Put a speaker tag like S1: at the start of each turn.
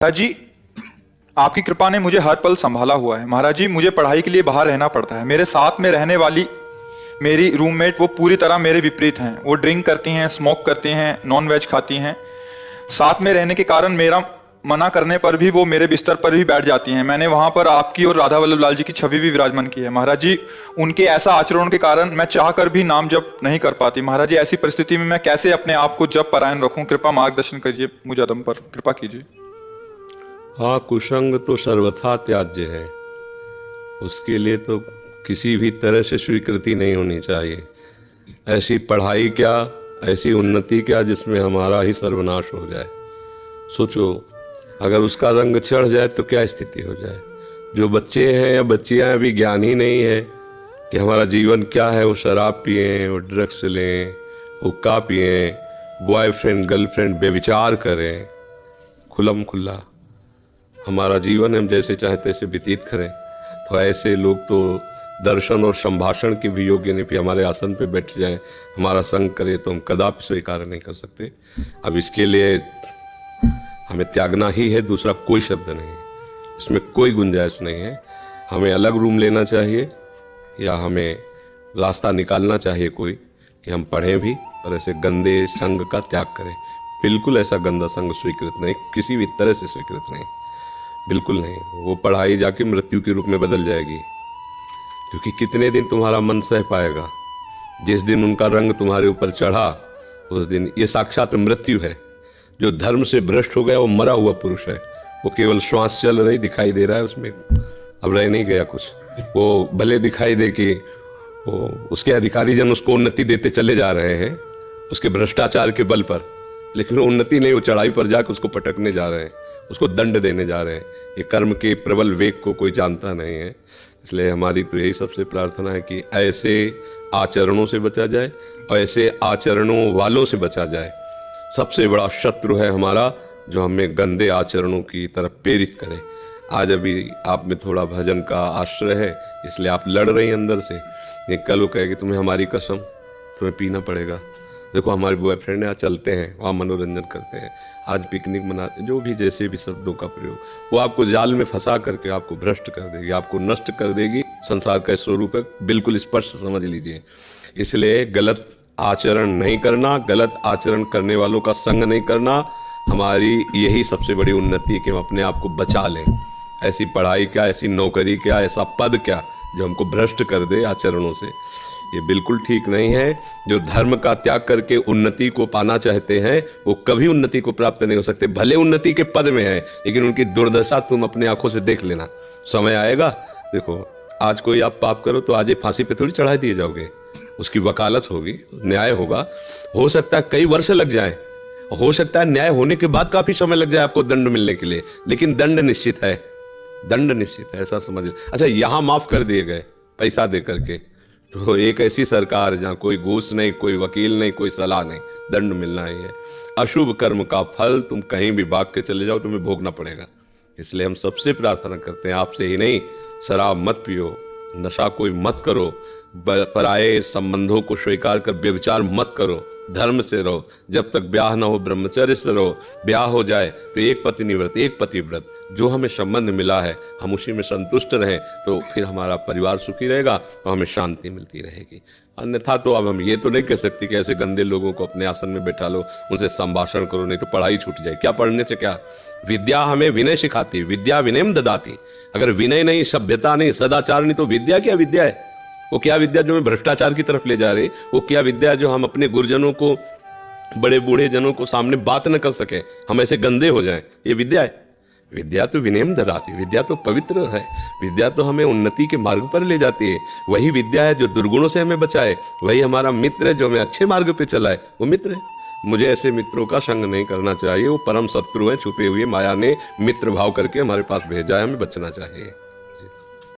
S1: महाराज जी, आपकी कृपा ने मुझे हर पल संभाला हुआ है। महाराज जी, मुझे पढ़ाई के लिए बाहर रहना पड़ता है। मेरे साथ में रहने वाली मेरी रूममेट वो पूरी तरह मेरे विपरीत हैं। वो ड्रिंक करती हैं, स्मोक करती हैं, नॉन वेज खाती हैं। साथ में रहने के कारण मेरा मना करने पर भी वो मेरे बिस्तर पर भी बैठ जाती हैं। मैंने वहाँ पर आपकी और राधा वल्लभ लाल जी की छवि भी विराजमान की है। महाराज जी, उनके ऐसा आचरण के कारण मैं चाह कर भी नाम जप नहीं कर पाती। महाराज जी, ऐसी परिस्थिति में मैं कैसे अपने आप को जप परायण रखूं? कृपा मार्गदर्शन कीजिए, मुझे अदम पर कृपा कीजिए।
S2: हाँ, कुसंग तो सर्वथा त्याज्य है। उसके लिए तो किसी भी तरह से स्वीकृति नहीं होनी चाहिए। ऐसी पढ़ाई क्या, ऐसी उन्नति क्या जिसमें हमारा ही सर्वनाश हो जाए। सोचो, अगर उसका रंग चढ़ जाए तो क्या स्थिति हो जाए। जो बच्चे हैं या बच्चियां अभी ज्ञान ही नहीं है कि हमारा जीवन क्या है। वो शराब पिएं, वो ड्रग्स लें, हुक्का पिएं, बॉयफ्रेंड गर्लफ्रेंड बेविचार करें, खुल्लम खुल्ला हमारा जीवन हम जैसे चाहे तैसे व्यतीत करें। तो ऐसे लोग तो दर्शन और संभाषण के भी योग्य नहीं। भी हमारे आसन पे बैठ जाएं, हमारा संग करे तो हम कदापि स्वीकार नहीं कर सकते। अब इसके लिए हमें त्यागना ही है, दूसरा कोई शब्द नहीं है। इसमें कोई गुंजाइश नहीं है। हमें अलग रूम लेना चाहिए या हमें रास्ता निकालना चाहिए कोई कि हम पढ़ें भी और ऐसे गंदे संग का त्याग करें। बिल्कुल ऐसा गंदा संग स्वीकृत नहीं, किसी भी तरह से स्वीकृत नहीं, बिल्कुल नहीं। वो पढ़ाई जाके मृत्यु के रूप में बदल जाएगी। क्योंकि कितने दिन तुम्हारा मन सह पाएगा। जिस दिन उनका रंग तुम्हारे ऊपर चढ़ा उस दिन ये साक्षात मृत्यु है। जो धर्म से भ्रष्ट हो गया वो मरा हुआ पुरुष है। वो केवल श्वास चल रही दिखाई दे रहा है, उसमें अब रह नहीं गया कुछ। वो भले दिखाई दे कि वो उसके अधिकारी जन उसको उन्नति देते चले जा रहे हैं उसके भ्रष्टाचार के बल पर, लेकिन वो उन्नति नहीं, वो चढ़ाई पर जाकर उसको पटकने जा रहे हैं, उसको दंड देने जा रहे हैं। ये कर्म के प्रबल वेग को कोई जानता नहीं है। इसलिए हमारी तो यही सबसे प्रार्थना है कि ऐसे आचरणों से बचा जाए और ऐसे आचरणों वालों से बचा जाए। सबसे बड़ा शत्रु है हमारा जो हमें गंदे आचरणों की तरफ प्रेरित करे। आज अभी आप में थोड़ा भजन का आश्रय है इसलिए आप लड़ रही हैं अंदर से। ये कल वो कहेगी तुम्हें हमारी कसम, तुम्हें पीना पड़ेगा। देखो हमारे बॉयफ्रेंड यहाँ चलते हैं, वहाँ मनोरंजन करते हैं, आज पिकनिक मनाते, जो भी जैसे भी शब्दों का प्रयोग, वो आपको जाल में फंसा करके आपको भ्रष्ट कर देगी, आपको नष्ट कर देगी। संसार का स्वरूप है, बिल्कुल स्पष्ट समझ लीजिए। इसलिए गलत आचरण नहीं करना, गलत आचरण करने वालों का संग नहीं करना, हमारी यही सबसे बड़ी उन्नति है कि हम अपने आप को बचा लें। ऐसी पढ़ाई क्या, ऐसी नौकरी क्या, ऐसा पद क्या जो हमको भ्रष्ट कर दे आचरणों से, ये बिल्कुल ठीक नहीं है। जो धर्म का त्याग करके उन्नति को पाना चाहते हैं वो कभी उन्नति को प्राप्त नहीं हो सकते। भले उन्नति के पद में है लेकिन उनकी दुर्दशा तुम अपने आंखों से देख लेना, समय आएगा। देखो आज कोई आप पाप करो तो आज ये फांसी पे थोड़ी चढ़ा दिए जाओगे, उसकी वकालत होगी, न्याय होगा। हो सकता है कई वर्ष लग जाए, हो सकता है न्याय होने के बाद काफी समय लग जाए आपको दंड मिलने के लिए, लेकिन दंड निश्चित है, दंड निश्चित है, ऐसा समझ। अच्छा, यहाँ माफ कर दिए गए पैसा दे करके, तो एक ऐसी सरकार जहाँ कोई घूस नहीं, कोई वकील नहीं, कोई सलाह नहीं, दंड मिलना ही है। अशुभ कर्म का फल तुम कहीं भी भाग के चले जाओ तुम्हें भोगना पड़ेगा। इसलिए हम सबसे प्रार्थना करते हैं, आपसे ही नहीं, शराब मत पियो, नशा कोई मत करो, पराये संबंधों को स्वीकार कर व्यभिचार मत करो, धर्म से रहो, जब तक ब्याह ना हो ब्रह्मचर्य से रहो। ब्याह हो जाए तो एक पत्नी व्रत, एक पति व्रत, जो हमें संबंध मिला है हम उसी में संतुष्ट रहें, तो फिर हमारा परिवार सुखी रहेगा और हमें शांति मिलती रहेगी। अन्यथा तो अब हम ये तो नहीं कह सकते कि ऐसे गंदे लोगों को अपने आसन में बैठा लो, उनसे संभाषण करो, नहीं तो पढ़ाई छूट जाए। क्या पढ़ने से क्या? विद्या हमें विनय सिखाती, विद्या विनयम ददाती। अगर विनय नहीं, सभ्यता नहीं, सदाचार नहीं, तो विद्या क्या विद्या है? वो क्या विद्या जो हमें भ्रष्टाचार की तरफ ले जा रही? वो क्या विद्या जो हम अपने गुरुजनों को, बड़े बूढ़े जनों को सामने बात न कर सके, हम ऐसे गंदे हो जाएं? ये विद्या है? विद्या तो विनयम ददाती, विद्या तो पवित्र है, विद्या तो हमें उन्नति के मार्ग पर ले जाती है। वही विद्या है जो दुर्गुणों से हमें बचाए, वही हमारा मित्र है जो हमें अच्छे मार्ग पे चलाए, वो मित्र है। मुझे ऐसे मित्रों का संग नहीं करना चाहिए, वो परम शत्रु हैं, छुपे हुए माया ने मित्र भाव करके हमारे पास भेजा है, हमें बचना चाहिए।